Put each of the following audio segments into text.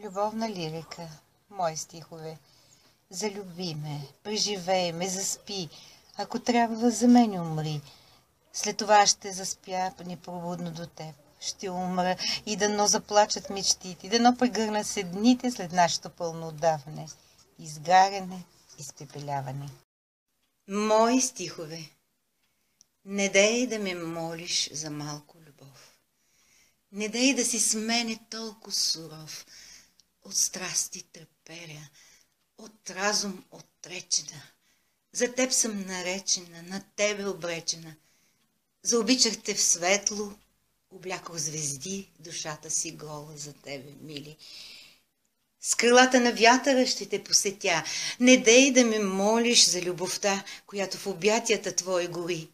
Любовна лирика, мои стихове. Залюби ме, преживей ме, заспи, ако трябва за мен умри. След това ще заспя непробудно до теб. Ще умра и дано заплачат мечтите, дано прегърна се дните след нашето пълно отдаване, изгаряне, изпепеляване. Мои стихове. Не дей да ме молиш за малко любов. Не дей да си с мене толкова суров. От страсти треперя, от разум отречена. За теб съм наречена, на тебе обречена. Заобичах те в светло, облякох звезди, душата си гола за тебе, мили. С крилата на вятъра ще те посетя. Не дей да ме молиш за любовта, която в обятията твои гори.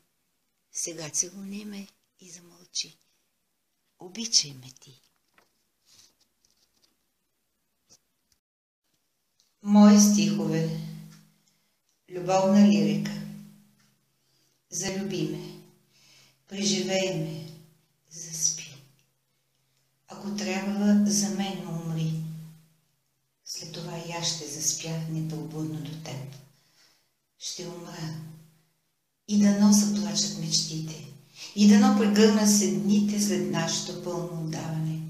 Сега целуни ме и замълчи. Обичай ме ти. Мои стихове. Любовна лирика. Залюби ме, преживей ме, заспи. Ако трябва, за мен умри. След това и аз ще заспя непробудно до теб. Ще умра. И дано заплачат мечтите. И дано прегърна се дните след нашето пълно отдаване.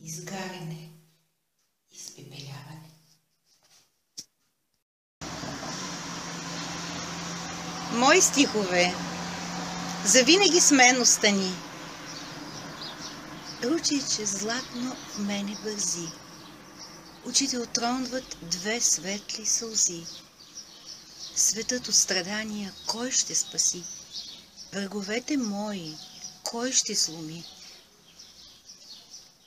Изгаряне, изпепеляване. Мои стихове. Завинаги с мен остани. Ручейче златно в мене бързи. Очите отронват две светли сълзи. Светът от страдания кой ще спаси? Враговете мои кой ще сломи?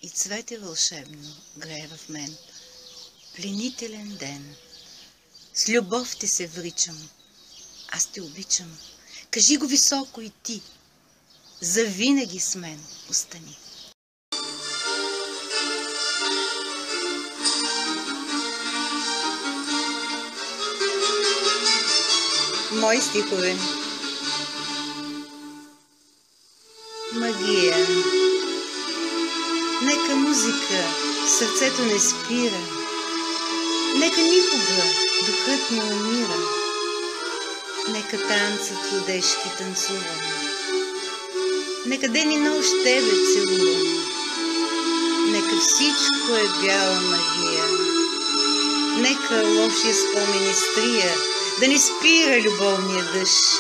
И цвете вълшебно грее в мен. Пленителен ден. С любов те се вричам. Аз те обичам. Кажи го високо и ти. Завинаги с мен остани. Мои стихове. Магия. Нека музика сърцето не спира. Нека никога духът не умира. Нека танцът лудежки танцува. Нека ден и нощ тебе целувам. Нека всичко е бяла магия. Нека лошия спомен изтрия, да не спира любовния дъжд.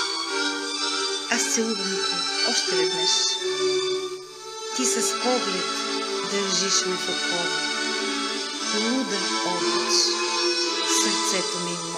Аз целувам те още веднъж. Ти с поглед държиш ме в окова. Луда обич, сърцето ми